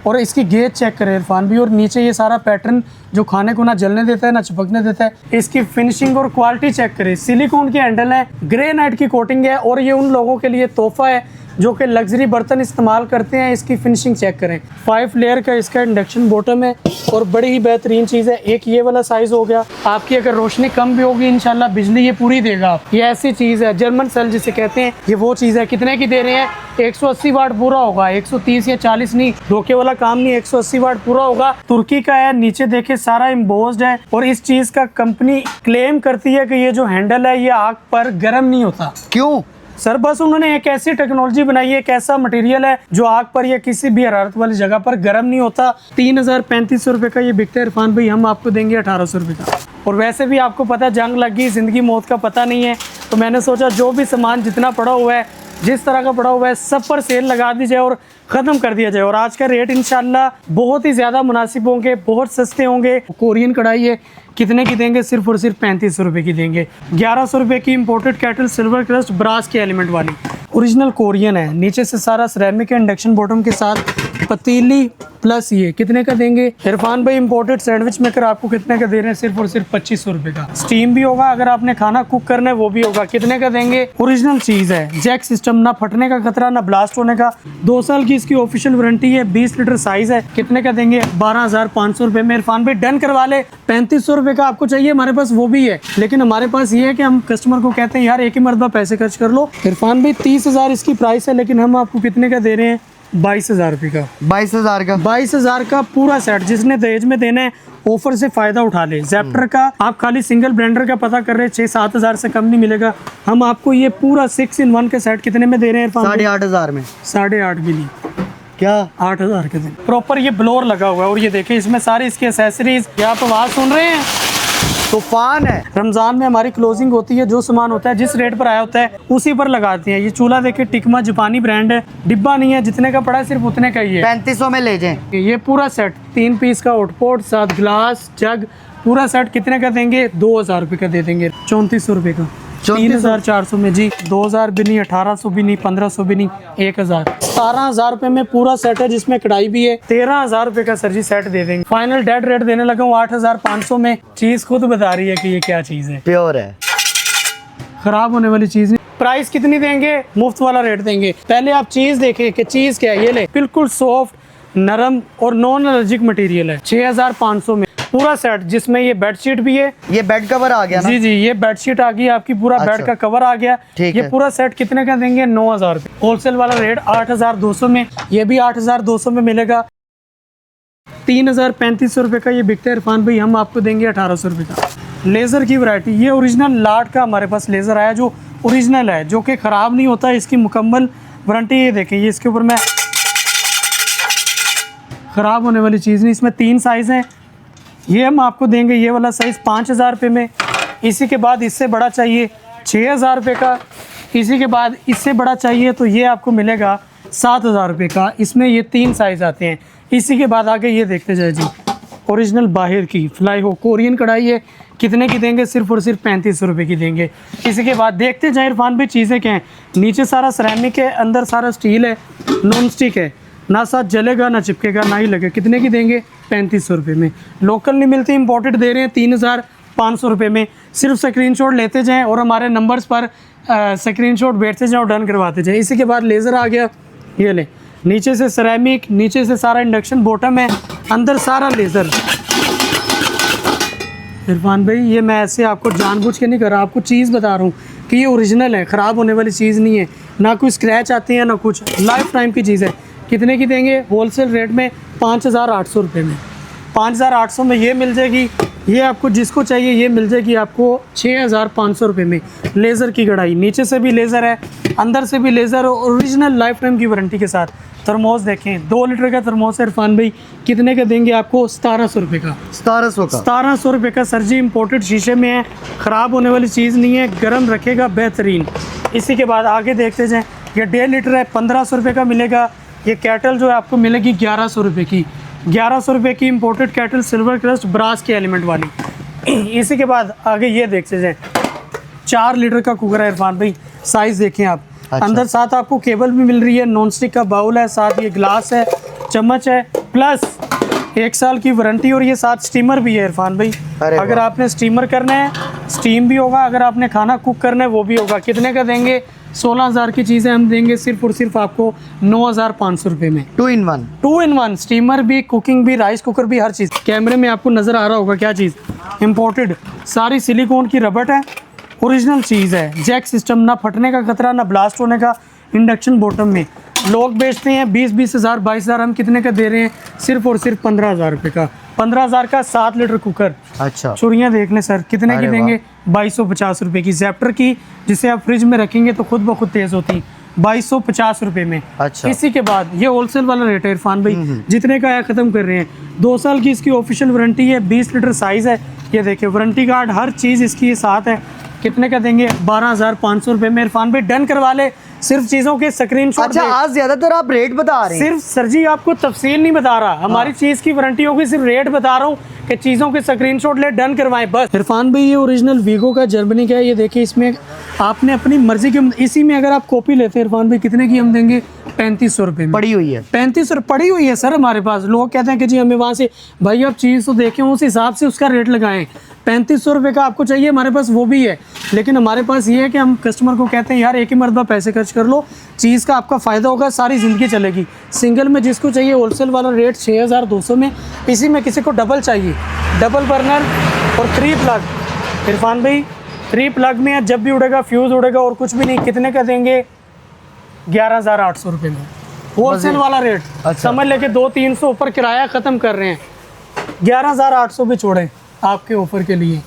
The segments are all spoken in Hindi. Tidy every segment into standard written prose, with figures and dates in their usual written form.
और इसकी गेज चेक करें इरफान भी, और नीचे ये सारा पैटर्न जो खाने को ना जलने देता है ना चिपकने देता है। इसकी फिनिशिंग और क्वालिटी चेक करें, सिलिकॉन के हैंडल है, ग्रेनाइट की कोटिंग है, और ये उन लोगों के लिए तोहफा है जो कि लग्जरी बर्तन इस्तेमाल करते हैं। इसकी फिनिशिंग चेक करें, 5 लेयर का इसका इंडक्शन बॉटम है और बड़ी ही बेहतरीन चीज़ है। एक ये वाला साइज़ हो गया, आपकी अगर रोशनी कम भी होगी इंशाल्लाह बिजली ये पूरी देगा आप। ये ऐसी चीज़ है, जर्मन सेल जिसे कहते हैं, ये वो चीज़ है। कितने की दे रहे हैं? 180 वाट पूरा होगा, 130 या 40 नहीं, धोखे वाला काम नहीं, 180 वाट पूरा होगा। तुर्की का है, नीचे देखे सारा एम्बोस्ड है, और इस चीज़ का कंपनी क्लेम करती है कि ये जो हैंडल है ये आग पर गर्म नहीं होता। क्यों सर? बस उन्होंने एक ऐसी टेक्नोलॉजी बनाई है, एक ऐसा मटेरियल है जो आग पर या किसी भी हरारत वाली जगह पर गर्म नहीं होता। 3035 रुपए का ये बिकता है इरफान भाई, हम आपको देंगे 1800 रुपये का। और वैसे भी आपको पता है जंग लग गई, जिंदगी मौत का पता नहीं है, तो मैंने सोचा जो भी सामान जितना पड़ा हुआ है, जिस तरह का पड़ा हुआ है, सब पर सेल लगा दी जाए और ख़त्म कर दिया जाए। और आज का रेट इंशाल्लाह बहुत ही ज़्यादा मुनासिब होंगे, बहुत सस्ते होंगे। कोरियन कढ़ाई है, कितने की देंगे? सिर्फ और सिर्फ 3500 रुपये की देंगे। 1100 रुपये की imported kettle silver crust brass के एलिमेंट वाली, ओरिजिनल कोरियन है। नीचे से सारा सिरेमिक है, इंडक्शन बॉटम के साथ पतीली प्लस ये कितने का देंगे इरफान भाई? इंपोर्टेड सैंडविच मेकर आपको कितने का दे रहे हैं? सिर्फ और सिर्फ 2500 रुपये का। स्टीम भी होगा, अगर आपने खाना कुक करना है वो भी होगा। कितने का देंगे? ओरिजिनल चीज़ है, जैक सिस्टम, ना फटने का खतरा ना ब्लास्ट होने का। 2 साल की इसकी ऑफिशियल वारंटी है, 20 लीटर साइज है। कितने का देंगे? 12500 रुपये में। इरफान भाई डन करवा ले, 3500 रुपये का आपको चाहिए, हमारे पास वो भी है, लेकिन हमारे पास ये है कि हम कस्टमर को कहते हैं यार एक ही मरतबा पैसे खर्च कर लो। इरफान भाई 30,000 इसकी प्राइस है, लेकिन हम आपको कितने का दे रहे हैं? 22,000 रुपये का। 22,000 का? 22,000 का पूरा सेट। जिसने दहेज में देना है ऑफर से फायदा उठा ले। ज़ेप्टर का आप खाली सिंगल ब्लेंडर का पता कर रहे हैं, 6-7 हज़ार से कम नहीं मिलेगा। हम आपको ये पूरा 6 in 1 का सेट कितने में दे रहे हैं? 8,500 में। 8.5 भी नहीं, क्या 8,000 के दिन। प्रॉपर ये ब्लोअर लगा हुआ है, और ये देखिए इसमें सारी इसकी एसेसरीज। ये आप आवाज़ सुन रहे हैं? तूफान है। रमजान में हमारी क्लोजिंग होती है, जो सामान होता है जिस रेट पर आया होता है उसी पर लगाते हैं। ये चूल्हा देखिए, टिकमा जापानी ब्रांड है, डिब्बा नहीं है, जितने का पड़ा है सिर्फ उतने का ही है। 3500 में ले जाएं। ये पूरा सेट 3 पीस का हॉटपॉट, 7 गिलास, जग, पूरा सेट कितने का देंगे? 2,000 रुपये का दे देंगे। 3400 रुपये का। 3,400 में जी। 2,000 भी नहीं, 1,800 भी नहीं, 1,500 भी नहीं, 1,000। 17,000 रुपये में पूरा सेट है, जिसमें कढ़ाई भी है। 13,000 रुपये का सर जी सेट दे देंगे। फाइनल डेड रेट देने लगा हूँ 8,500 में। चीज़ खुद बता रही है कि ये क्या चीज़ है, प्योर है, खराब होने वाली चीज़ नहीं। प्राइस कितनी देंगे? मुफ्त वाला रेट देंगे। पहले आप चीज़ देखें कि चीज़ क्या है। ये ले, बिल्कुल सॉफ्ट, नरम और नॉन एलर्जिक मटेरियल है। 6,500 में पूरा सेट, जिसमें ये बेडशीट भी है। ये बेड कवर आ गया ना? जी जी, ये बेडशीट आ गई आपकी, पूरा बेड का कवर आ गया। ये पूरा सेट कितने का देंगे? 9,000 रुपये। होलसेल वाला रेट 8,200 में, ये भी 8,200 में मिलेगा। 3,3500 रुपये का ये बिकता है इरफान भाई, हम आपको देंगे 1,800 रुपये का। लेज़र की वैरायटी, ये ओरिजिनल लाट का हमारे पास लेज़र आया, जो ओरिजिनल है, जो कि ख़राब नहीं होता, इसकी मुकम्मल वारंटी। ये देखें, ये इसके ऊपर मैं ख़राब होने वाली चीज़ नहीं। इसमें 3 साइज़ हैं। ये हम आपको देंगे ये वाला साइज़ 5,000 रुपये में। इसी के बाद इससे बड़ा चाहिए 6,000 रुपये का। इसी के बाद इससे बड़ा चाहिए तो ये आपको मिलेगा 7,000 रुपये का। इसमें ये 3 साइज़ आते हैं। इसी के बाद आगे ये देखते जाए जी, ओरिजिनल बाहर की फ्लाई हो कोरियन कढ़ाई है। कितने की देंगे? सिर्फ और सिर्फ 3500 रुपये की देंगे। इसी के बाद देखते जाए इरफान भाई चीज़ें क्या हैं। नीचे सारा सिरेमिक है, अंदर सारा स्टील है, नॉन स्टिक है, ना साथ जलेगा ना चिपकेगा ना ही लगे। कितने की देंगे? 3500 रुपये में। लोकल नहीं मिलती, इंपोर्टेड दे रहे हैं 3,500 रुपये में। सिर्फ स्क्रीनशॉट लेते जाएं और हमारे नंबर्स पर स्क्रीनशॉट बैठते जाओ, डन करवाते जाएं। इसी के बाद लेज़र आ गया, ये ले, नीचे से सिरेमिक, नीचे से सारा इंडक्शन बॉटम है, अंदर सारा लेज़र। इरफान भाई ये मैं ऐसे आपको जानबूझ के नहीं कर रहा, आपको चीज़ बता रहा हूँ कि ये ओरिजिनल है, ख़राब होने वाली चीज़ नहीं है, ना कोई स्क्रैच आती है ना कुछ, लाइफ टाइम की चीज़ है। कितने की देंगे? होलसेल रेट में 5,800 रुपये में। 5,800 में ये मिल जाएगी। ये आपको जिसको चाहिए ये मिल जाएगी आपको 6,500 रुपये में। लेज़र की कढ़ाई, नीचे से भी लेज़र है, अंदर से भी लेज़र, ओरिजिनल लाइफ टाइम की वारंटी के साथ। थर्मोस देखें, 2 लीटर का थर्मोस है इरफान भाई, कितने का देंगे आपको? 1,700 रुपये का। 1,700 रुपये का सर जी, इम्पोर्टेड शीशे में है, ख़राब होने वाली चीज़ नहीं है, गर्म रखेगा बेहतरीन। इसी के बाद आगे देखते जाएँ, ये 1.5 लीटर है, 1,500 रुपये का मिलेगा। ये कैटल जो है आपको मिलेगी 1,100 रुपये की। 1,100 रुपये की imported kettle silver crust brass के एलिमेंट वाली। इसी के बाद आगे ये देखते जाएँ, 4 लीटर का कुकर है इरफान भाई, साइज़ देखें आप। अंदर साथ आपको केबल भी मिल रही है, नॉन स्टिक का बाउल है, साथ ये ग्लास है, चम्मच है, प्लस 1 साल की वारंटी, और ये साथ स्टीमर भी है इरफान भाई। अरे अगर वाह। आपने स्टीमर करना है स्टीम भी होगा, अगर आपने खाना कुक करना है वो भी होगा। कितने का देंगे? 16,000 की चीज़ें हम देंगे सिर्फ और सिर्फ आपको 9,500 रुपये में। 2 in 1। 2 in 1, स्टीमर भी, कुकिंग भी, राइस कुकर भी, हर चीज़। कैमरे में आपको नज़र आ रहा होगा क्या चीज़? इम्पोर्टेड, सारी सिलिकॉन की रबट है, ओरिजिनल चीज़ है। जैक सिस्टम, ना फटने का खतरा, ना ब्लास्ट होने का। इंडक्शन बॉटम में लोग बेचते हैं 20-20 हज़ार 22 हज़ार, हम कितने का दे रहे हैं? सिर्फ और सिर्फ 15,000 रुपये का। 15,000 का 7 लीटर कुकर। अच्छा, चूड़ियाँ देख लें सर, कितने की अरे देंगे? 2250 रुपये की। जैप्टर की, जिसे आप फ्रिज में रखेंगे तो खुद ब खुद तेज़ होती, 2250 रुपये में। अच्छा। इसी के बाद ये होलसेल वाला रेट है इरफान भाई, जितने का आया ख़त्म कर रहे हैं। 2 साल की इसकी ऑफिशियल वारंटी है, 20 लीटर साइज़ है। ये देखिए वारंटी कार्ड, हर चीज़ इसकी साथ है। कितने का देंगे? 12,500 रुपये में इरफान भाई। डन करवा ले, सिर्फ चीज़ों के स्क्रीनशॉट। अच्छा, आज ज्यादातर आप रेट बता रहे हैं। सिर्फ सर जी आपको तफसील नहीं बता रहा, हमारी चीज़ की वारंटी होगी, सिर्फ रेट बता रहा हूँ कि चीज़ों के स्क्रीनशॉट ले, डन करवाएं बस। इरफान भाई ये ओरिजिनल वीगो का जर्मनी का है, ये देखिए इसमें आपने अपनी मर्जी की, इसी में अगर आप कॉपी लेते हैं इरफान भाई, कितने की हम देंगे? 3500 रुपये में। पड़ी हुई है। 3500 पड़ी हुई है सर हमारे पास। लोग कहते हैं कि जी हमें वहाँ से, भाई आप चीज़ तो देखें, उस हिसाब से उसका रेट लगाएं। 3500 रुपये का आपको चाहिए, हमारे पास वो भी है, लेकिन हमारे पास ये है कि हम कस्टमर को कहते हैं यार एक ही मरतबा पैसे खर्च कर लो, चीज़ का आपका फ़ायदा होगा, सारी ज़िंदगी चलेगी। सिंगल में जिसको चाहिए होलसेल वाला रेट 6,200 में, इसी में किसी को डबल चाहिए, डबल बर्नर और 3 प्लग। इरफान भाई 3 प्लग में जब भी उड़ेगा फ्यूज़ उड़ेगा और कुछ भी नहीं। कितने का देंगे? 11,800 रुपये में होलसेल वाला रेट। अच्छा। समझ लेके 200-300 ऊपर किराया ख़त्म कर रहे हैं, 11,800 भी छोड़ें आपके ऑफर के लिए,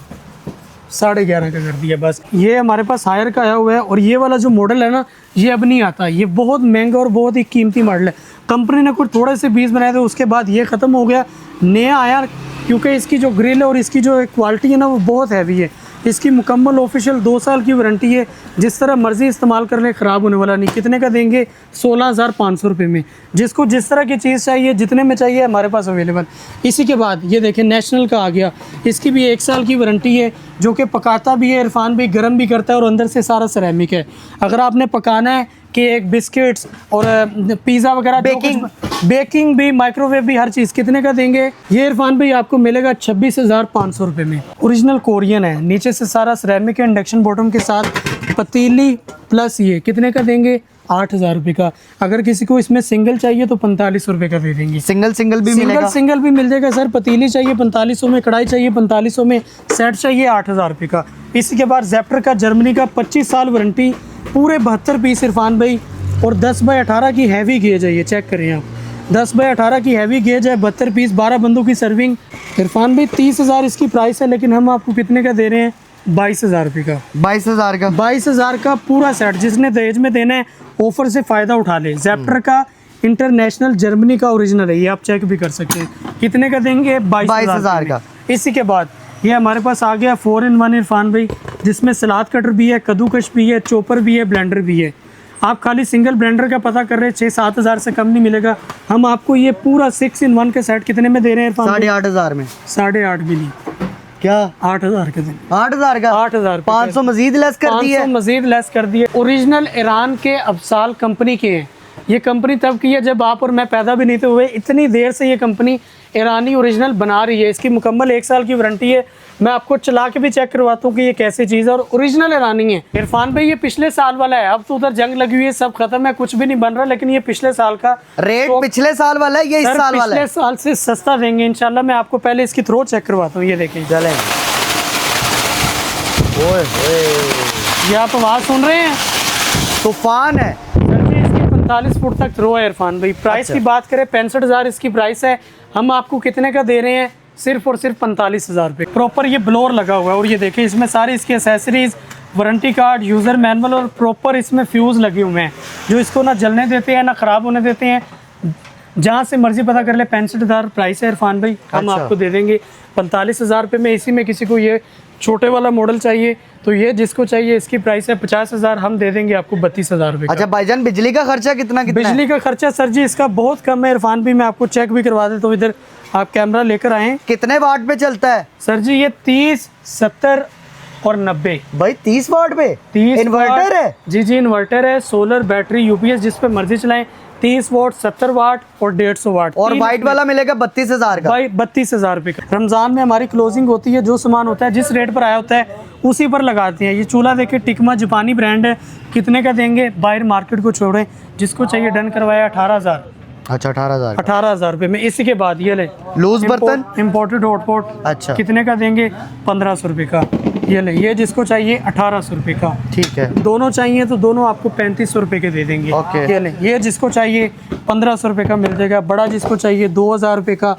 11,500 का कर दिया बस। ये हमारे पास हायर का आया हुआ है, और ये वाला जो मॉडल है ना, ये अब नहीं आता, ये बहुत महंगा और बहुत ही कीमती मॉडल है। कंपनी ने कुछ थोड़े से 20 बनाए थे, उसके बाद ये ख़त्म हो गया, नया आया, क्योंकि इसकी जो ग्रिल है और इसकी जो क्वालिटी है ना वो बहुत हैवी है। इसकी मुकम्मल ऑफिशियल 2 साल की वारंटी है, जिस तरह मर्जी इस्तेमाल कर ले, ख़राब होने वाला नहीं। कितने का देंगे? 16,500 रुपये में। जिसको जिस तरह की चीज़ चाहिए, जितने में चाहिए, हमारे पास अवेलेबल। इसी के बाद ये देखें नेशनल का आ गया, इसकी भी 1 साल की वारंटी है, जो कि पकाता भी है इरफान भी, गर्म भी करता है, और अंदर से सारा सिरेमिक है। अगर आपने पकाना है केक, बिस्किट्स और पिज़्ज़ा वगैरह, बेकिंग भी, माइक्रोवेव भी, हर चीज़, कितने का देंगे? ये इरफान भाई आपको मिलेगा 26,500 रुपये में। ओरिजिनल कोरियन है, नीचे से सारा सिरेमिक है, इंडक्शन बॉटम के साथ, पतीली प्लस ये कितने का देंगे? 8,000 रुपये का। अगर किसी को इसमें सिंगल चाहिए तो 4500 रुपये का दे देंगे। सिंगल भी मिलेगा? सिंगल भी मिल जाएगा सर। पतीली चाहिए 4500 में, कढ़ाई चाहिए 4500 में, सेट चाहिए 8,000 रुपये का। इसी के बाद जैप्टर का जर्मनी का 25 साल वारंटी, पूरे 72 पीस इरफान भाई, और 10x18 की हैवी गेज है, ये चेक करें आप, 10x18 की हैवी गेज है, 72 पीस, 12 बंदों की सर्विंग। इरफान भाई 30,000 इसकी प्राइस है, लेकिन हम आपको कितने का दे रहे हैं? 22,000 रुपये का। 22,000 का? 22,000 का पूरा सेट। जिसने दहेज में देना है ऑफर से फ़ायदा उठा ले। जैप्टर का इंटरनेशनल जर्मनी का ओरिजिनल है, ये आप चेक भी कर सकते हैं। कितने का देंगे? 22,000 का। इसी के बाद ये हमारे पास आ गया 4 in 1 इरफान भाई, जिसमें सलाद कटर भी है, कद्दूकश भी है, चॉपर भी है, ब्लेंडर भी है। आप खाली सिंगल ब्लेंडर का पता कर रहे हैं, 6-7 हज़ार से कम नहीं मिलेगा। हम आपको ये पूरा 6 in 1 का सेट कितने में दे रहे हैं इरफान? 8,500 में। 8.5 भी नहीं, क्या? 8,000 के दिन। 8,000 का? 8,000 500 मजीद लेस कर दिए? 500 मजीद लेस कर दिए। ओरिजिनल ईरान के अफसाल कंपनी के हैं। ये कंपनी तब की है जब आप और मैं पैदा भी नहीं थे हुए। इतनी देर से ये कंपनी ईरानी ओरिजिनल बना रही है। इसकी मुकम्मल 1 साल की वारंटी है। मैं आपको चला के भी चेक करवाता हूँ कि ये कैसी चीज़ है, और ओरिजिनल ईरानी है। इरफान भाई ये पिछले साल वाला है, अब तो उधर जंग लगी हुई है, सब खत्म है, कुछ भी नहीं बन रहा, लेकिन ये पिछले साल का रेट तो पिछले साल वाला है, ये इस साल वाला है? पिछले साल से सस्ता देंगे इंशाल्लाह। मैं आपको पहले इसकी थ्रो चेक करवाता हूँ, ये देखें। चलें। ओए होए, ये आप आवाज़ सुन रहे हैं, तूफान है। सर जी इसकी 45 फुट तक थ्रो है इरफान भाई। प्राइस अच्छा। की बात करें 65,000 इसकी प्राइस है। हम आपको कितने का दे रहे हैं? सिर्फ और सिर्फ 45,000 रुपये। प्रॉपर ये ब्लोअर लगा हुआ है, और ये देखें इसमें सारी इसकी accessories, warranty card, user manual, और प्रॉपर इसमें फ्यूज़ लगे हुए हैं, जो इसको ना जलने देते हैं ना ख़राब होने देते हैं। जहाँ से मर्जी पता कर ले, 65,000 प्राइस है इरफान भाई। हम अच्छा। आपको दे देंगे 45,000 रुपये में। इसी में किसी को ये छोटे वाला मॉडल चाहिए तो ये जिसको चाहिए, इसकी प्राइस है 50,000, हम दे देंगे आपको 32,000 रुपये। अच्छा भाईजान, बिजली का खर्चा कितना बिजली का खर्चा सर जी इसका बहुत कम है इरफान भी। मैं आपको चेक भी करवा देता हूँ, इधर आप कैमरा लेकर आए। कितने वाट पे चलता है सर जी ये 30, 70 और 90। भाई 30 वाट पे? 30 इन्वर्टर है? जी जी इन्वर्टर है, सोलर बैटरी, यूपीएस, जिस पे मर्जी चलाएं। 30 वाट, 70 वाट और 150 वाट। और वाइट वाला मिलेगा 32,000 का। भाई 32,000 रुपये का। रमज़ान में हमारी क्लोजिंग होती है, जो सामान होता है जिस रेट पर आया होता है उसी पर लगाते हैं। ये चूल्हा देखिए, टिकमा जापानी ब्रांड है, कितने का देंगे? बाहर मार्केट को छोड़ें, जिसको चाहिए डन करवाया 18,000। अच्छा 18,000। 18,000 रुपये में। इसी के बाद ये ले लूज बर्तन इम्पोर्टेड हॉटपॉट। अच्छा। कितने का देंगे? 1,500 रुपये का। ये ले, ये जिसको चाहिए 1,800 रुपये का। ठीक है। दोनों चाहिए तो दोनों आपको 3500 रुपये के दे देंगे। ओके। ये ले, ये जिसको चाहिए 1,500 रुपये का मिल जाएगा। बड़ा जिसको चाहिए 2,000 रुपये का,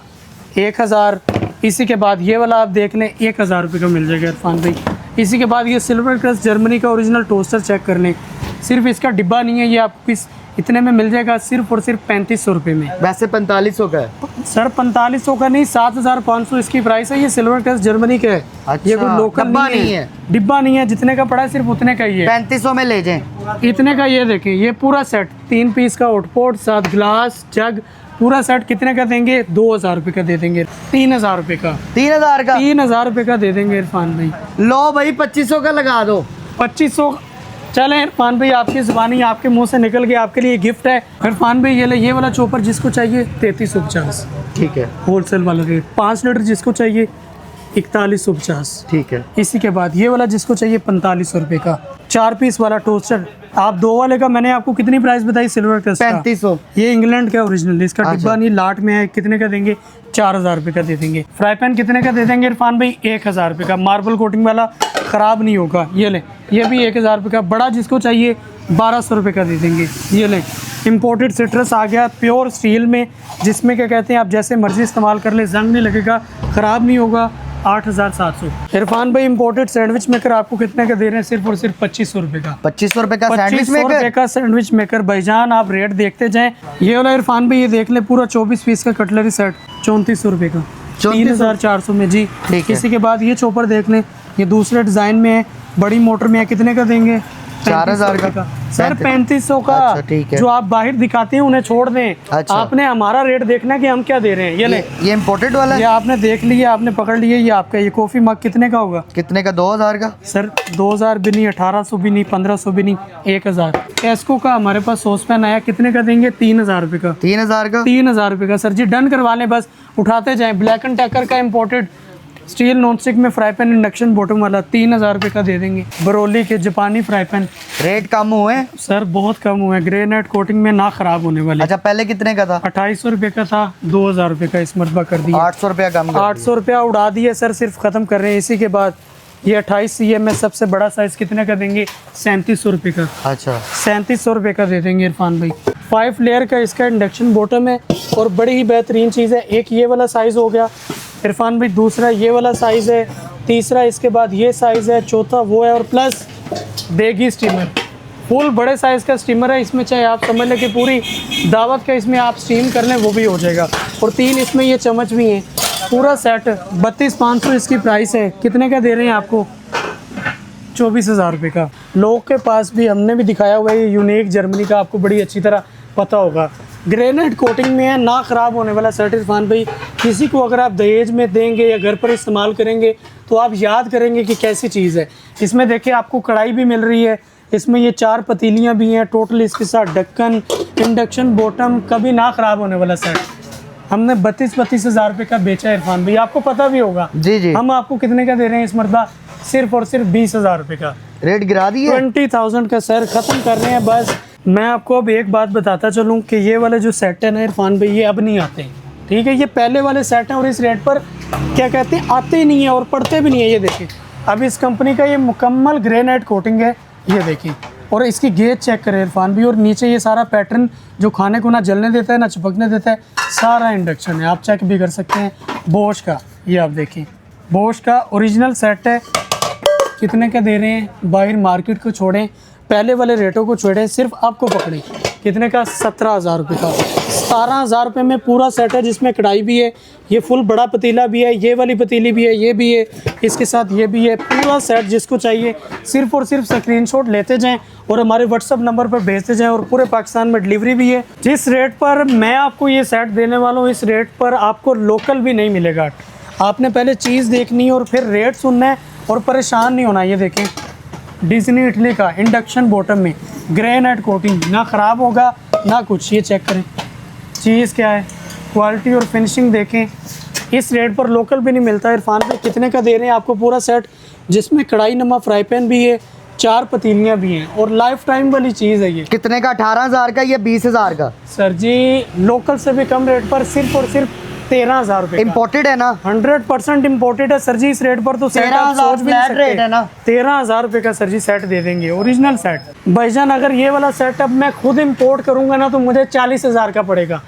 1,000। इसी के बाद ये वाला आप देख लें, 1,000 रुपये का मिल जाएगा इरफान भाई। इसी के बाद ये सिल्वर क्रस्ट जर्मनी का ओरिजिनल टोस्टर चेक कर लें, सिर्फ इसका डिब्बा नहीं है, ये आपको इतने में मिल जाएगा सिर्फ और सिर्फ 3500 रुपये में। वैसे 4500 का है सर 4500 का नहीं, 7,500 इसकी प्राइस है। ये सिल्वर क्रस्ट जर्मनी का है। अच्छा, ये कोई लोकल डब्बा नहीं नहीं है, है। डिब्बा नहीं है। जितने का पड़ा है सिर्फ उतने का ही है। 3500 में ले जाएं। इतने का ये देखें, ये पूरा सेट 3 पीस का हॉटपॉट, 7 गिलास, जग, पूरा सेट कितने का देंगे? 2,000 रुपये का दे देंगे। 3,000 रुपये का। 3,000 का। 3,000 रुपये का दे देंगे इरफान भाई। लो भाई 2500 का लगा दो। 2500। चलें इरफान भाई, आपकी ज़ुबानी आपके मुंह से निकल गया, आपके लिए गिफ्ट है। इरफान भाई ये ले, ये वाला चॉपर जिसको चाहिए 3350। ठीक है। होलसेल वाला रेट। 5 लीटर जिसको चाहिए 4150। ठीक है। इसी के बाद ये वाला जिसको चाहिए 4500 रुपये का। 4 पीस वाला टोस्टर। आप 2 वाले का मैंने आपको कितनी प्राइस बताई? सिल्वर क्रस्ट का 3500। ये इंग्लैंड का ओरिजिनल, इसका अच्छा। डिब्बा नहीं, लाट में है। कितने का देंगे? 4,000 रुपये का दे देंगे। फ्राई पैन कितने का दे देंगे इरफान भाई? 1,000 रुपये का। मार्बल कोटिंग वाला, ख़राब नहीं होगा। ये ले, ये भी 1,000 रुपये का। बड़ा जिसको चाहिए 1,200 रुपये का दे देंगे। ये ले, इम्पोर्टेड सिट्रस आ गया प्योर स्टील में, जिसमें क्या कहते हैं आप जैसे मर्जी इस्तेमाल कर ले, जंग नहीं लगेगा, ख़राब नहीं होगा। 8,700। इरफान भाई इम्पोर्टेड सैंडविच मेकर आपको कितने का दे रहे हैं? सिर्फ और सिर्फ 2500 रुपये का। 2500 रुपये का सैंडविच 2500 रुपये मेकर। का सैंडविच मेकर। भाईजान आप रेट देखते जाएं। ये वाला इरफान भाई ये देख ले, पूरा 24 पीस का कटलरी सेट 3400 रुपये का। 3,400 में जी। ठीक है। इसी के बाद ये चॉपर देख लें, ये दूसरे डिज़ाइन में है, बड़ी मोटर में है। कितने का देंगे? 4,000 का। सर 3500 का। अच्छा, ठीक है। जो आप बाहर दिखाते हैं उन्हें छोड़ दें। अच्छा। आपने हमारा रेट देखना कि हम क्या दे रहे हैं। ये ले, ये इम्पोर्टेड वाला ये है। आपने देख लिया, आपने पकड़ लिया, ये आपका। ये कॉफ़ी मग कितने का होगा? कितने का? 2,000 का। सर 2,000 भी नहीं, 1,800 भी नहीं, 1,500 भी नहीं, 1,000। टेस्को का हमारे पास सॉस पैन आया, कितने का देंगे? 3,000 रुपये का। 3,000 का। 3,000 रुपये का। सर जी डन करवा लें, बस उठाते जाएं। ब्लैक एंड टेकर का इम्पोर्टेड स्टील नॉन स्टिक में फ्राई पैन, इंडक्शन बॉटम वाला, 3,000 रुपये का दे देंगे। बरोली के जापानी फ्राई पैन। रेट कम हुए? सर बहुत कम हुए हैं, ग्रेनाइट कोटिंग में, ना ख़राब होने वाले। अच्छा, पहले कितने का था? 2,800 रुपये का था, 2,000 रुपये का इस मरतबा कर दिया। 800 रुपया कम कर 800 रुपया उड़ा दिए सर, सिर्फ ख़त्म कर रहे हैं। इसी के बाद ये 28 CM में सबसे बड़ा साइज़ कितने का देंगे? 3700 रुपये का। दिया। अच्छा। 3700 रुपये का दे देंगे इरफान भाई। 5 लेयर का इसका इंडक्शन बॉटम है और बड़ी ही बेहतरीन चीज़ है। एक ये वाला साइज़ हो गया इरफान भाई, दूसरा ये वाला साइज़ है, तीसरा इसके बाद ये साइज़ है, चौथा वो है, और प्लस देगी स्टीमर। फुल बड़े साइज़ का स्टीमर है इसमें, चाहे आप समझ लें कि पूरी दावत का इसमें आप स्टीम कर लें वो भी हो जाएगा। और 3 इसमें ये चम्मच भी हैं। पूरा सेट 32,500 इसकी प्राइस है। कितने का दे रहे हैं आपको? 24,000 रुपये का। लोग के पास भी हमने भी दिखाया हुआ है, ये यूनिक जर्मनी का, आपको बड़ी अच्छी तरह पता होगा। ग्रेनाइट कोटिंग में है, ना ख़राब होने वाला सेट इरफान भाई। किसी को अगर आप दहेज में देंगे या घर पर इस्तेमाल करेंगे तो आप याद करेंगे कि कैसी चीज़ है। इसमें देखिए आपको कढ़ाई भी मिल रही है, इसमें ये 4 पतीलियाँ भी हैं टोटल, इसके साथ ढक्कन, इंडक्शन बॉटम, कभी ना ख़राब होने वाला सेट। हमने 32 हज़ार रुपये का बेचा है इरफान भाई, आपको पता भी होगा। जी जी। हम आपको कितने का दे रहे हैं इस मरतबा? सिर्फ और सिर्फ 20,000 रुपये का। रेट गिरा दिए। 20,000 का सर, ख़त्म कर रहे हैं बस। मैं आपको अब एक बात बताता चलूँ कि ये वाले जो सेट है ना इरफान भाई, ये अब नहीं आते, ठीक है। ये पहले वाले सेट हैं और इस रेट पर क्या कहते हैं आते ही नहीं है और पड़ते भी नहीं है। ये देखिए, अब इस कंपनी का ये मुकम्मल ग्रेनाइट कोटिंग है, ये देखिए। और इसकी गेज चेक करें इरफान भी, और नीचे ये सारा पैटर्न जो खाने को ना जलने देता है ना चिपकने देता है, सारा इंडक्शन है, आप चेक भी कर सकते हैं। बोश का, ये आप देखिए, बोश का ओरिजिनल सेट है। कितने का दे रहे हैं? बाहर मार्केट को छोड़ें, पहले वाले रेटों को छोड़ें, सिर्फ आपको पकड़ें। कितने का? 17,000 रुपये का। 17,000 रुपये में पूरा सेट है, जिसमें कढ़ाई भी है, ये फुल बड़ा पतीला भी है, ये वाली पतीली भी है, ये भी है, इसके साथ ये भी है। पूरा सेट जिसको चाहिए सिर्फ और सिर्फ स्क्रीनशॉट लेते जाएं और हमारे व्हाट्सअप नंबर पर भेजते जाएं, और पूरे पाकिस्तान में डिलीवरी भी है। जिस रेट पर मैं आपको ये सेट देने वाला हूँ, इस रेट पर आपको लोकल भी नहीं मिलेगा। आपने पहले चीज़ देखनी है और फिर रेट सुनना है और परेशान नहीं होना। ये देखें, डिज्नी इटली का इंडक्शन बॉटम में ग्रेनाइट कोटिंग, ना ख़राब होगा ना कुछ। ये चेक करें चीज़ क्या है, क्वालिटी और फिनिशिंग देखें। इस रेट पर लोकल भी नहीं मिलता। इरफान भाई कितने का दे रहे हैं आपको पूरा सेट, जिसमें कढ़ाई नमा फ्राई पैन भी है, 4 पतीलियाँ भी हैं और लाइफ टाइम वाली चीज़ है ये। कितने का? 18,000 का या 20,000 का? सर जी लोकल से भी कम रेट पर सिर्फ और सिर्फ 13,000 रुपये। इम्पोर्टेड है ना? 100% इम्पोर्टेड है सर जी। इस रेट पर तो सेट आप 13,000 सोच भी नहीं फ्लैट रेट है ना? 13,000 रुपये का सर जी सेट दे देंगे, ओरिजिनल सेट। भाईजान अगर ये वाला सेट अब मैं खुद इम्पोर्ट करूंगा ना तो मुझे 40,000 का पड़ेगा,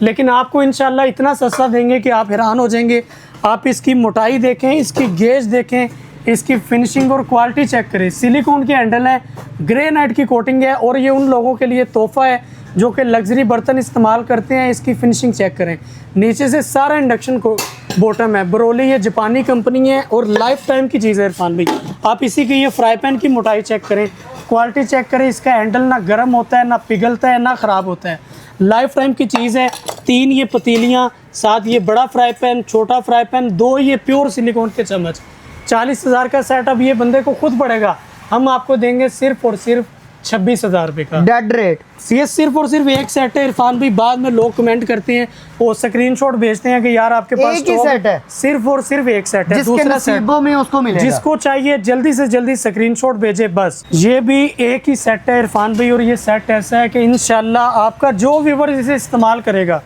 लेकिन आपको इंशाल्लाह इतना सस्ता देंगे कि आप हैरान हो जाएंगे। आप इसकी मोटाई देखें, इसकी गेज देखें, इसकी फिनिशिंग और क्वालिटी चेक करें। सिलिकॉन के हैंडल है, ग्रेनाइट की कोटिंग है और ये उन लोगों के लिए तोहफा है जो कि लग्जरी बर्तन इस्तेमाल करते हैं। इसकी फिनिशिंग चेक करें, नीचे से सारा इंडक्शन को बॉटम है। बरोली ये जापानी कंपनी है और लाइफ टाइम की चीज़ है इरफान भाई। आप इसी की ये फ्राई पैन की मोटाई चेक करें, क्वालिटी चेक करें। इसका हैंडल ना गर्म होता है, ना पिघलता है, ना ख़राब होता है। लाइफ टाइम की चीज़ है। 3 ये पतीलियाँ, साथ ये बड़ा फ्राई पैन, छोटा फ्राई पैन, 2 ये प्योर सिलिकॉन के चम्मच। 40,000 का सेट अब ये बंदे को खुद पड़ेगा। हम आपको देंगे सिर्फ और सिर्फ 26,000 रुपये का डेड रेट। ये सिर्फ और सिर्फ एक सेट है इरफान भाई। बाद में लोग कमेंट करते हैं, वो स्क्रीनशॉट भेजते हैं कि यार आपके पास एक ही सेट है। सिर्फ और सिर्फ एक सेट है। जिसके दूसरा सेट नसीबों में उसको मिलेगा। जिसको चाहिए जल्दी से जल्दी स्क्रीनशॉट भेजे बस। ये भी एक ही सेट है इरफान भाई और ये सेट ऐसा है कि इंशाल्लाह आपका जो व्यूवर इसे इस्तेमाल करेगा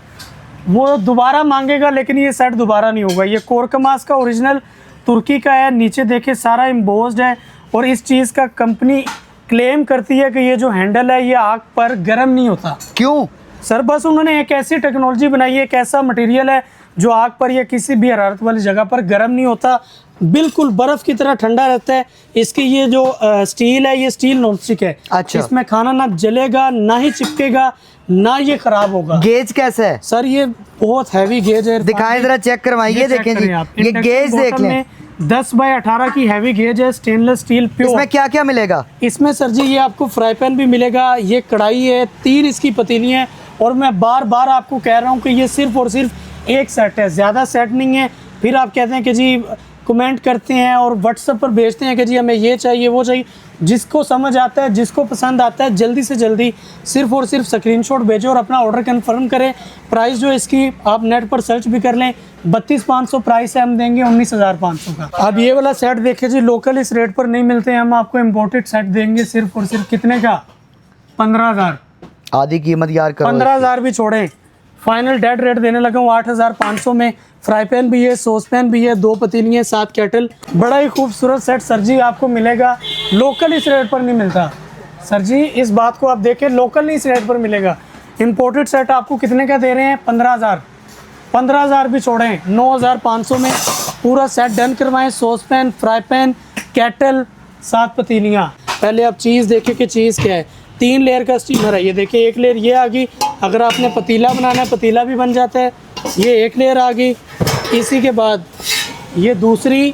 वो दोबारा मांगेगा, लेकिन ये सेट दोबारा नहीं होगा। ये कोरकमास का ओरिजिनल तुर्की का है। नीचे देखिए सारा एम्बोस्ड है और इस चीज़ का कंपनी क्लेम करती है कि ये जो हैंडल है ये आग पर गर्म नहीं होता। क्यों? सर बस उन्होंने एक ऐसी टेक्नोलॉजी बनाई है, एक ऐसा मटेरियल है जो आग पर या किसी भी हरारत वाली जगह पर गर्म नहीं होता, बिल्कुल बर्फ़ की तरह ठंडा रहता है। इसकी ये जो स्टील है ये स्टील नॉन स्टिक है। अच्छा। इसमें खाना ना जलेगा, ना ही चिपकेगा, ना ये खराब होगा। गेज कैसा है? सर ये बहुत हैवी गेज है। दिखाएं जरा, चेक करवाइए। देखें जी, ये गेज देख लें। 10 बाय 18 की हैवी गेज है, स्टेनलेस स्टील प्योर। इसमें क्या क्या मिलेगा? इसमें सर जी ये आपको फ्राई पैन भी मिलेगा, ये कढ़ाई है, 3 इसकी पतीलियाँ हैं और मैं बार बार आपको कह रहा हूँ कि ये सिर्फ और सिर्फ एक सेट है, ज़्यादा सेट नहीं है। फिर आप कहते हैं कि जी कमेंट करते हैं और व्हाट्सएप पर भेजते हैं कि जी हमें ये चाहिए वो चाहिए। जिसको समझ आता है, जिसको पसंद आता है, जल्दी से जल्दी सिर्फ और सिर्फ स्क्रीनशॉट भेजो और अपना ऑर्डर कंफर्म करें। प्राइस जो इसकी आप नेट पर सर्च भी कर लें, 32,500 प्राइस है, हम देंगे 19,500 का। अब ये वाला सेट देखिए जी, लोकल इस रेट पर नहीं मिलते हैं, हम आपको इम्पोर्टेड सेट देंगे सिर्फ और सिर्फ कितने का? 15,000। आधी कीमत यार करो। 15,000 भी छोड़ें, फाइनल डेड रेट देने लगा हूँ 8,500 में। फ्राई पैन भी है, सॉस पैन भी है, 2 पतीलियाँ, 7 केटल। बड़ा ही खूबसूरत सेट सर जी आपको मिलेगा, लोकल इस रेट पर नहीं मिलता। सर जी इस बात को आप देखें, लोकल नहीं इस रेट पर मिलेगा। इम्पोर्टेड सेट आपको कितने का दे रहे हैं? 15,000। 15,000 भी छोड़ें, 9,500 में पूरा सेट डन करवाएं। Sauce pan, fry pan, kettle, 7 पतीलियाँ। पहले आप चीज़ देखें कि चीज़ क्या है। 3 लेयर का स्टीमर है, ये देखिए। एक लेयर ये आ गई, अगर आपने पतीला बनाना है पतीला भी बन जाता है। ये एक लेयर आ गई, इसी के बाद ये दूसरी,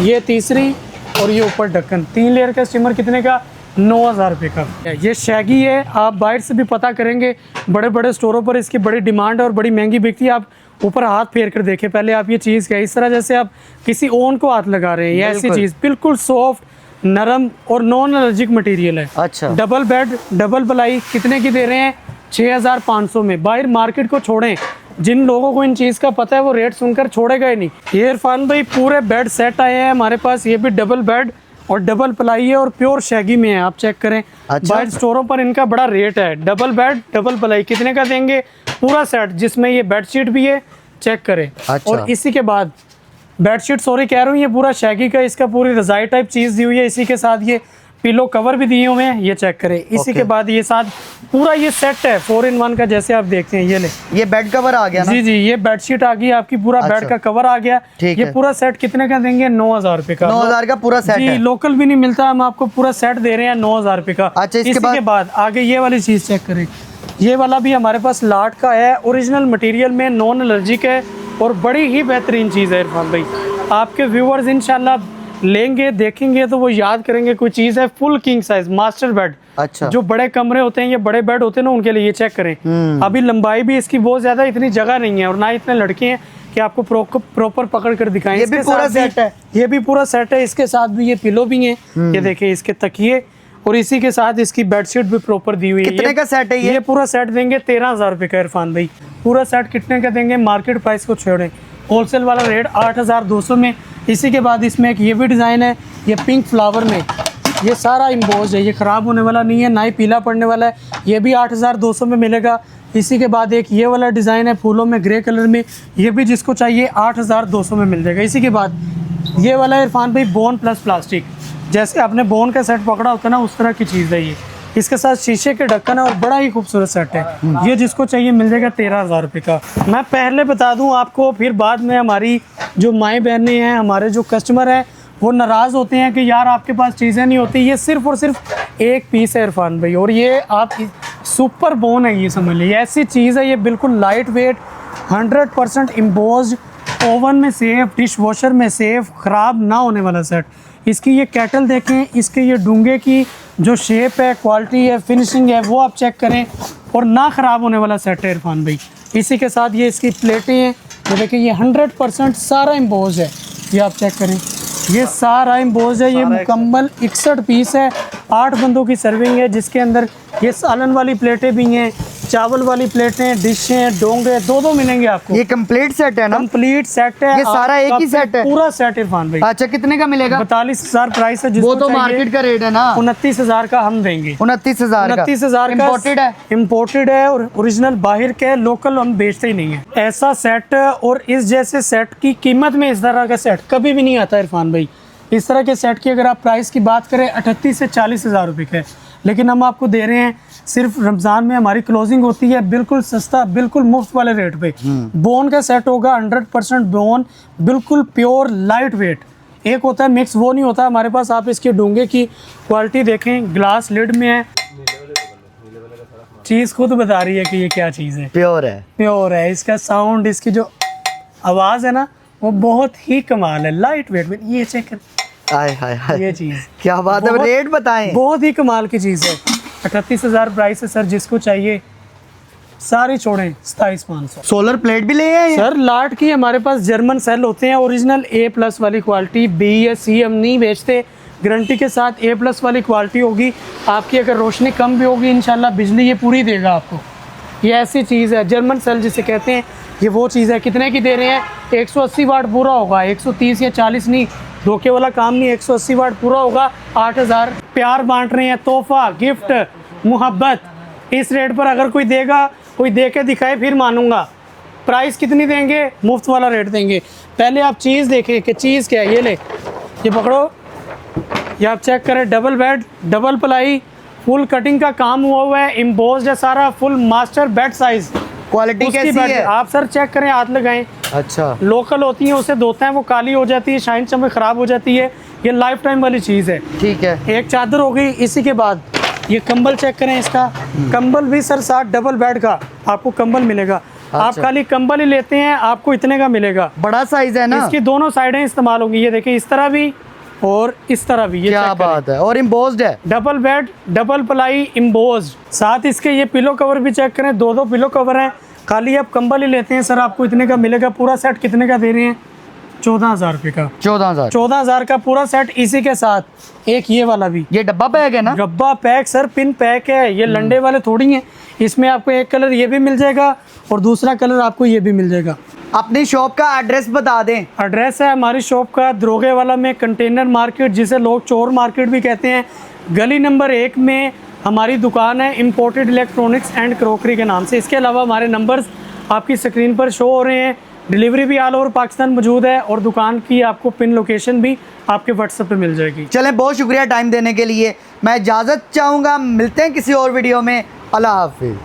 ये तीसरी और ये ऊपर ढक्कन। 3 लेयर का स्टीमर कितने का? 9,000 रुपये का। ये शैगी है, आप बाहर से भी पता करेंगे, बड़े बड़े स्टोरों पर इसकी बड़ी डिमांड है और बड़ी महंगी बिकती है। आप ऊपर हाथ फेर कर देखें पहले आप, ये चीज़ क्या है? इस तरह जैसे आप किसी ओवन को हाथ लगा रहे हैं, ये ऐसी चीज़ बिल्कुल सॉफ्ट, नरम और नॉन एलर्जिक मटेरियल है। अच्छा। डबल बेड, डबल पलाई, कितने की दे रहे हैं? 6,500 में। बाहर मार्केट को छोड़ें, जिन लोगों को इन चीज़ का पता है वो रेट सुनकर छोड़ेगा ही नहीं। ये इरफान भाई पूरे बेड सेट आए हैं हमारे पास, ये भी डबल बेड और डबल पलाई है और प्योर शैगी में है, आप चेक करें। अच्छा। बाहर स्टोरों पर इनका बड़ा रेट है। डबल बेड, डबल पलाई कितने का देंगे? पूरा सेट जिसमें ये बेडशीट भी है, चेक करें। अच्छा। और इसी के बाद बेडशीट, सॉरी कह रहा हूँ, ये पूरा शैगी का, इसका पूरी रज़ाई टाइप चीज़ दी हुई है। इसी के साथ ये पिलो कवर भी दिए हुए हैं, ये चेक करें। इसी के बाद ये साथ पूरा ये सेट है 4 in 1 का, जैसे आप देखते हैं। ये ले, ये बेड कवर आ गया ना? जी जी, ये बेडशीट आ गई आपकी, पूरा अच्छा। बेड का कवर आ गया। ठीक ये है। पूरा सेट कितने का देंगे? 9,000 रुपये का। 9,000 का पूरा सेट जी, है। लोकल भी नहीं मिलता, हम आपको पूरा सेट दे रहे हैं 9,000 रुपये का। अच्छा, इसके इसी के बाद आगे ये वाली चीज़ चेक करें। ये वाला भी हमारे पास लाट का है, ओरिजिनल मटेरियल में, नॉन एलर्जिक है और बड़ी ही बेहतरीन चीज़ है इरफान भाई। आपके व्यूवर्स इंशाल्लाह लेंगे, देखेंगे तो वो याद करेंगे कोई चीज़ है। Full king size master bed. अच्छा। जो बड़े कमरे होते हैं, ये बड़े बेड होते हैं ना, उनके लिए ये चेक करें। अभी लंबाई भी इसकी बहुत ज़्यादा, इतनी जगह नहीं है और ना इतने लड़के हैं कि आपको प्रॉपर पकड़ कर दिखाएं। ये भी इसके पूरा साथ सेट है। ये भी पूरा सेट है। इसके साथ भी ये पिलो भी हैं, ये देखिए, इसके तकिए और इसी के साथ इसकी बेडशीट भी प्रॉपर दी हुई है। कितने का सेट है ये? पूरा सेट देंगे 13,000 रुपये का इरफान भाई। पूरा सेट कितने का देंगे? मार्केट प्राइस को छोड़ें, होलसेल वाला रेट 8,200 में। इसी के बाद इसमें एक ये भी डिज़ाइन है, ये पिंक फ्लावर में, ये सारा इम्बोज है, ये ख़राब होने वाला नहीं है, ना ही पीला पड़ने वाला है। ये भी 8,200 में मिलेगा। इसी के बाद एक ये वाला डिज़ाइन है फूलों में ग्रे कलर में, ये भी जिसको चाहिए 8,200 में मिल जाएगा। इसी के बाद ये वाला इरफान भाई बोन प्लस प्लास्टिक, जैसे आपने बोन का सेट पकड़ा होता है ना, उस तरह की चीज़ है ये। इसके साथ शीशे के ढक्कन है और बड़ा ही खूबसूरत सेट है। ये जिसको चाहिए मिल जाएगा 13,000 रुपये का। मैं पहले बता दूं आपको, फिर बाद में हमारी जो माएँ बहनें हैं, हमारे जो कस्टमर हैं, वो नाराज़ होते हैं कि यार आपके पास चीज़ें नहीं होती। ये सिर्फ़ और सिर्फ एक पीस है इरफान भाई, और ये आप सुपर बोन है, ये समझ लीजिए ऐसी चीज़ है। ये बिल्कुल लाइट वेट, 100% इम्बोज्ड, ओवन में सेफ, डिश वॉशर में सेफ, ख़राब ना होने वाला सेट। इसकी ये कैटल देखें, इसके ये डूंगे की जो शेप है, क्वालिटी है, फिनिशिंग है, वो आप चेक करें, और ना ख़राब होने वाला सेट है इरफान भाई। इसी के साथ ये इसकी प्लेटें हैं, ये देखें, ये 100% सारा इम्बोज है। ये आप चेक करें, ये सारा इम्बोज है। ये मुकम्मल 61 पीस है, 8 बंदों की सर्विंग है, जिसके अंदर ये सालन वाली प्लेटें भी हैं, चावल वाली प्लेटें, डिशें, डोंगे, दो मिलेंगे आपको। ये कंप्लीट सेट है ना? कंप्लीट सेट है, ये सारा एक ही सेट है? पूरा सेट इरफान भाई। अच्छा, कितने का मिलेगा? 42,000 प्राइस है। वो तो मार्केट का रेट है ना? 29,000 का हम देंगे। 29,000 का? 29,000 का इम्पोर्टेड है? इम्पोर्टेड है, और ओरिजिनल बाहर के, लोकल हम बेचते ही नहीं है। ऐसा सेट और इस जैसे सेट की कीमत में इस तरह का सेट कभी भी नहीं आता इरफान भाई। इस तरह के सेट की अगर आप प्राइस की बात करें 38 से 40,000 रुपये का है, लेकिन हम आपको दे रहे हैं सिर्फ रमज़ान में हमारी क्लोजिंग होती है, बिल्कुल सस्ता, बिल्कुल मुफ्त वाले रेट पे। बोन का सेट होगा, 100% बोन, बिल्कुल प्योर लाइट वेट। एक होता है मिक्स, वो नहीं होता हमारे पास। आप इसके डूंगे की क्वालिटी देखें, ग्लास लिड में है, चीज़ खुद बता रही है कि ये क्या चीज़ है, प्योर है, प्योर है। इसका साउंड, इसकी जो आवाज़ है ना, वो बहुत ही कमाल है, लाइट वेट में। ये चेक कर, हाय हाय हाय, ये चीज़ क्या बात है। रेट बताएं। बहुत ही कमाल की चीज़ है। 38,000 प्राइस है सर, जिसको चाहिए सारी छोड़ें 27,500। सोलर प्लेट भी ले आए सर लाट की हमारे पास जर्मन सेल होते हैं, ओरिजिनल A+ वाली क्वालिटी। B या C हम नहीं बेचते, गारंटी के साथ A+ वाली क्वालिटी होगी आपकी। अगर रोशनी कम भी होगी, इंशाल्लाह बिजली ये पूरी देगा आपको। ये ऐसी चीज़ है, जर्मन सेल जिसे कहते हैं, ये वो चीज़ है। कितने की दे रहे हैं? 180 वाट पूरा होगा, 130 या 40 नहीं, धोखे वाला काम नहीं, 180 वाट पूरा होगा। 8,000। प्यार बांट रहे हैं, तोहफा, गिफ्ट, मोहब्बत। इस रेट पर अगर कोई देगा, कोई दे के दिखाए, फिर मानूंगा। प्राइस कितनी देंगे? मुफ्त वाला रेट देंगे। पहले आप चीज़ देखें कि चीज़ क्या है। ये ले, ये पकड़ो, ये आप चेक करें, double bed, double ply, full cutting का काम हुआ है, इम्बोज्ड है सारा, full master bed size. Quality कैसी है? आप सर चेक करें, हाथ लगाएं। अच्छा, लोकल होती है, उसे धोते हैं, वो काली हो जाती है, शाइन चमक खराब हो जाती है। ये लाइफ टाइम वाली चीज़ है। ठीक है। एक चादर हो गई। इसी के बाद ये कंबल चेक करें, इसका कंबल भी सर साथ डबल बेड का आपको कंबल मिलेगा। आप खाली कंबल ही लेते हैं, आपको इतने का मिलेगा। बड़ा साइज है ना? इसकी दोनों साइडें इस्तेमाल होंगी। ये देखिए, इस तरह भी और इस तरह भी। ये क्या बात है। और इम्बोज्ड है, डबल बेड, डबल प्लाई, इम्बोज्ड। साथ इसके ये पिलो कवर भी चेक करें, दो पिलो कवर हैं। खाली आप कंबल ही लेते हैं सर, आपको इतने का मिलेगा। पूरा सेट कितने का दे रहे हैं? 14,000 रुपये का। 14,000 का पूरा सेट। इसी के साथ एक ये वाला भी, ये डब्बा पैक है ना? डब्बा पैक सर, पिन पैक है। ये लंडे वाले थोड़ी हैं। इसमें आपको एक कलर ये भी मिल जाएगा और दूसरा कलर आपको ये भी मिल जाएगा। अपनी शॉप का एड्रेस बता दें। एड्रेस है हमारी शॉप का दरोगे वाला में, कंटेनर मार्केट, जिसे लोग चोर मार्केट भी कहते हैं। गली नंबर 1 में हमारी दुकान है, इम्पोर्टेड इलेक्ट्रॉनिक्स एंड क्रॉकरी के नाम से। इसके अलावा हमारे नंबर्स आपकी स्क्रीन पर शो हो रहे हैं। डिलीवरी भी ऑल ओवर पाकिस्तान मौजूद है, और दुकान की आपको पिन लोकेशन भी आपके व्हाट्सएप पे मिल जाएगी। चलें, बहुत शुक्रिया टाइम देने के लिए। मैं इजाज़त चाहूँगा, मिलते हैं किसी और वीडियो में। अल्लाह हाफिज़।